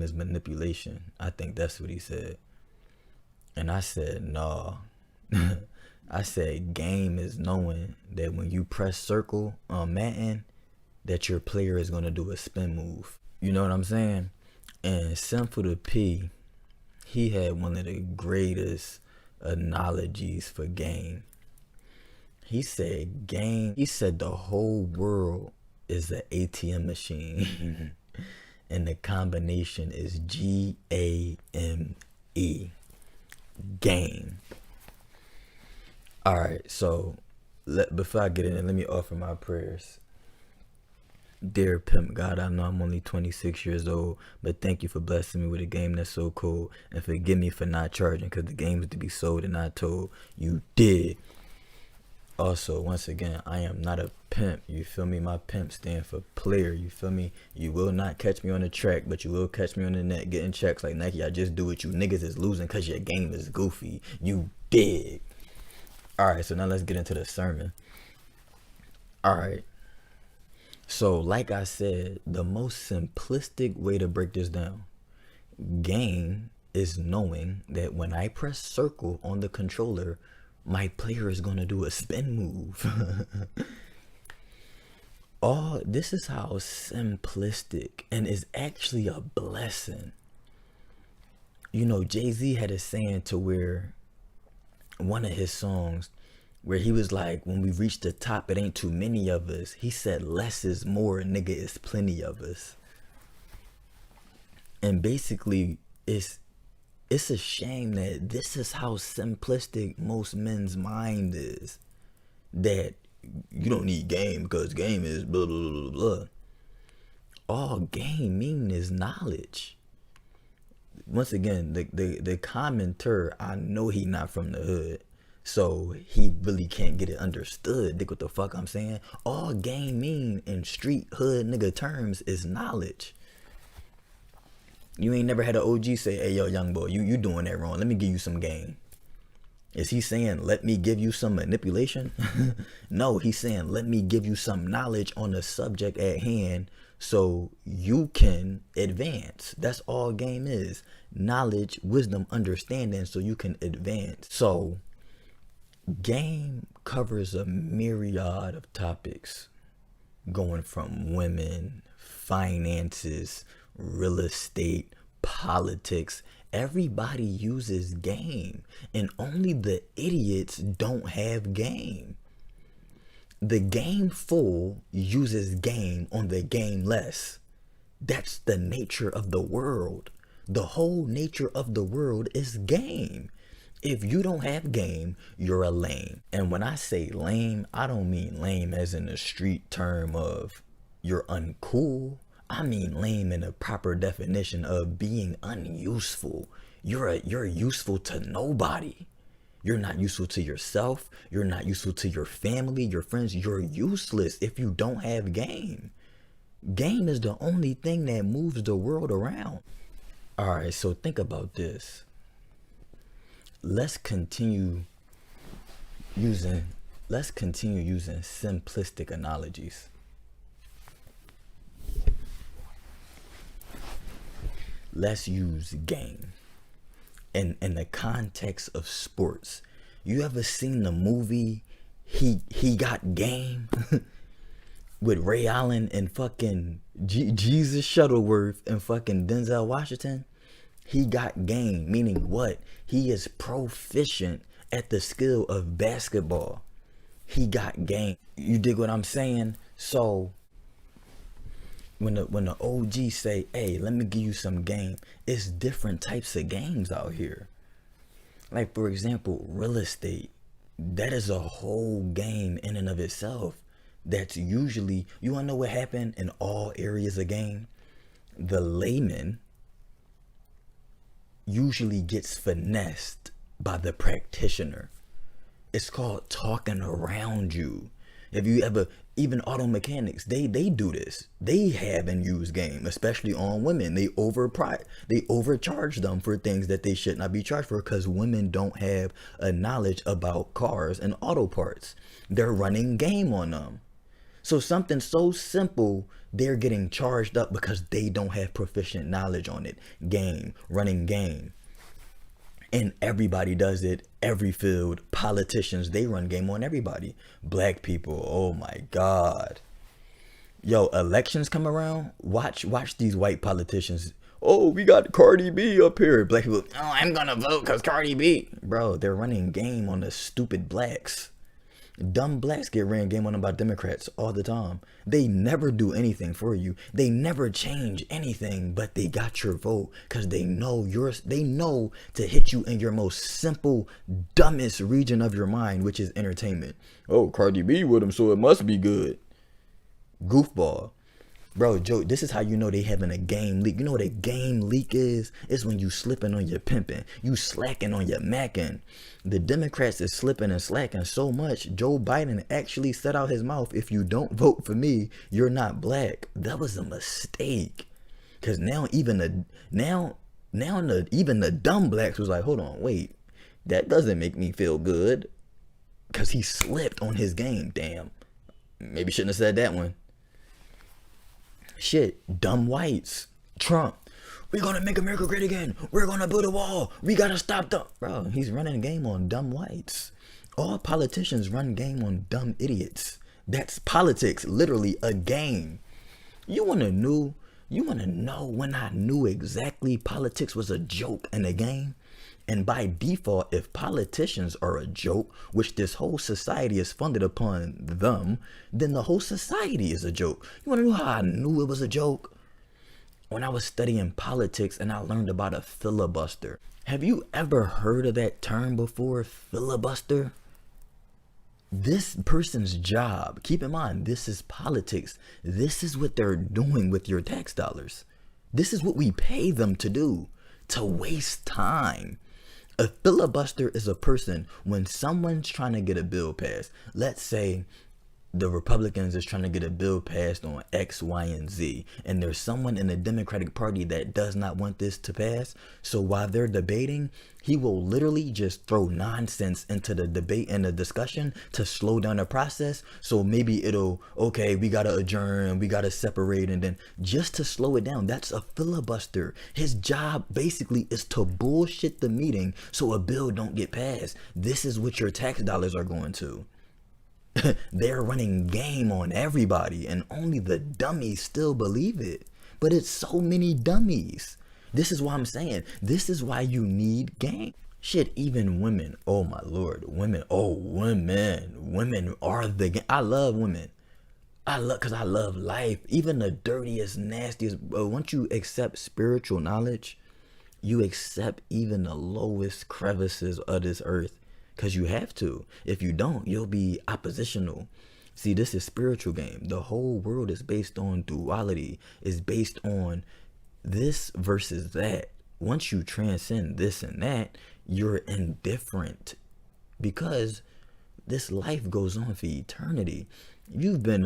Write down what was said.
is manipulation. I think that's what he said. And I said, no. I said game is knowing that when you press circle on Madden, that your player is gonna do a spin move. You know what I'm saying? And Simple to P, he had one of the greatest analogies for game. He said he said the whole world is an ATM machine. And the combination is GAME. Game. Alright, so before I get in, let me offer my prayers. Dear Pimp God, I know I'm only 26 years old, but thank you for blessing me with a game that's so cool, and forgive me for not charging, because the game is to be sold and not told. You did. Also, once again, I am not a pimp. You feel me? My pimp stand for player. You feel me? You will not catch me on the track, but you will catch me on the net getting checks like Nike. I just do what you niggas is losing because your game is goofy. You dig. Alright, so now let's get into the sermon. Alright. So, like I said, the most simplistic way to break this down. Game is knowing that when I press circle on the controller, my player is going to do a spin move. This is how simplistic, and is actually a blessing. You know, Jay-Z had a saying to where one of his songs, where he was like, when we reach the top, it ain't too many of us. He said, less is more, nigga, it's plenty of us. And basically, it's a shame that this is how simplistic most men's mind is. That you don't need game because game is blah, blah, blah, blah. All game mean is knowledge. Once again, the commenter, I know he not from the hood. So he really can't get it understood. Dig what the fuck I'm saying? All game mean in street hood nigga terms is knowledge. You ain't never had an OG say, hey yo young boy, you doing that wrong. Let me give you some game. Is he saying let me give you some manipulation? No, he's saying let me give you some knowledge on the subject at hand so you can advance. That's all game is. Knowledge, wisdom, understanding so you can advance. So game covers a myriad of topics, going from women, finances, real estate, politics. Everybody uses game, and only the idiots don't have game. The game full uses game on the game less. That's the nature of the world. The whole nature of the world is game. If you don't have game, you're a lame. And when I say lame, I don't mean lame as in the street term of you're uncool. I mean lame in the proper definition of being unuseful. You're useful to nobody. You're not useful to yourself. You're not useful to your family, your friends. You're useless if you don't have game. Game is the only thing that moves the world around. All right, so think about this. Let's continue using simplistic analogies. Let's use game in the context of sports. You ever seen the movie He Got Game with Ray Allen and fucking Jesus Shuttleworth and fucking Denzel Washington? He got game, meaning what? He is proficient at the skill of basketball. He got game. You dig what I'm saying? So when the OG say, hey, let me give you some game, it's different types of games out here. Like, for example, real estate. That is a whole game in and of itself. That's usually, you wanna know what happened in all areas of game? The layman usually gets finessed by the practitioner. It's called talking around you. If you ever, even auto mechanics, they do this. They have and use game, especially on women. They overcharge them for things that they should not be charged for because women don't have a knowledge about cars and auto parts. They're running game on them. So something so simple they're getting charged up because they don't have proficient knowledge on it. Running game. And everybody does it, every field. Politicians, they run game on everybody. Black people, oh my God. Yo, elections come around, watch these white politicians. Oh, we got Cardi B up here. Black people, oh, I'm gonna vote because Cardi B. Bro, they're running game on the stupid blacks. Dumb blacks get ran game on by Democrats all the time. They never do anything for you. They never change anything, but they got your vote because they know to hit you in your most simple, dumbest region of your mind, which is entertainment. Oh, Cardi B with him, so it must be good. Goofball. Bro, Joe, this is how you know they having a game leak. You know what a game leak is? It's when you slipping on your pimping. You slacking on your macking. The Democrats is slipping and slacking so much, Joe Biden actually said out his mouth, if you don't vote for me, you're not black. That was a mistake. Because now even the dumb blacks was like, hold on, wait. That doesn't make me feel good. Because he slipped on his game. Damn. Maybe shouldn't have said that one. Shit, dumb whites. Trump, we're gonna make America great again. We're gonna build a wall. We gotta stop them. Bro, he's running a game on dumb whites. All politicians run game on dumb idiots. That's politics, literally a game. You wanna know when I knew exactly politics was a joke and a game? And by default, if politicians are a joke, which this whole society is funded upon them, then the whole society is a joke. You want to know how I knew it was a joke? When I was studying politics and I learned about a filibuster. Have you ever heard of that term before, filibuster? This person's job, keep in mind, this is politics. This is what they're doing with your tax dollars. This is what we pay them to do, to waste time. A filibuster is a person when someone's trying to get a bill passed. Let's say the Republicans is trying to get a bill passed on X, Y, and Z. And there's someone in the Democratic Party that does not want this to pass. So while they're debating, he will literally just throw nonsense into the debate and the discussion to slow down the process. So maybe okay, we got to adjourn, we got to separate, and then just to slow it down. That's a filibuster. His job basically is to bullshit the meeting so a bill don't get passed. This is what your tax dollars are going to. They're running game on everybody, and only the dummies still believe it. But it's so many dummies. This is why I'm saying, this is why you need game. Shit, even women. Oh my Lord, women. Oh, women are the game. I love women. Cause I love life. Even the dirtiest, nastiest. Once you accept spiritual knowledge, you accept even the lowest crevices of this earth. Because you have to. If you don't, you'll be oppositional. See, this is spiritual game. The whole world is based on duality. It's based on this versus that. Once you transcend this and that, you're indifferent. Because this life goes on for eternity. You've been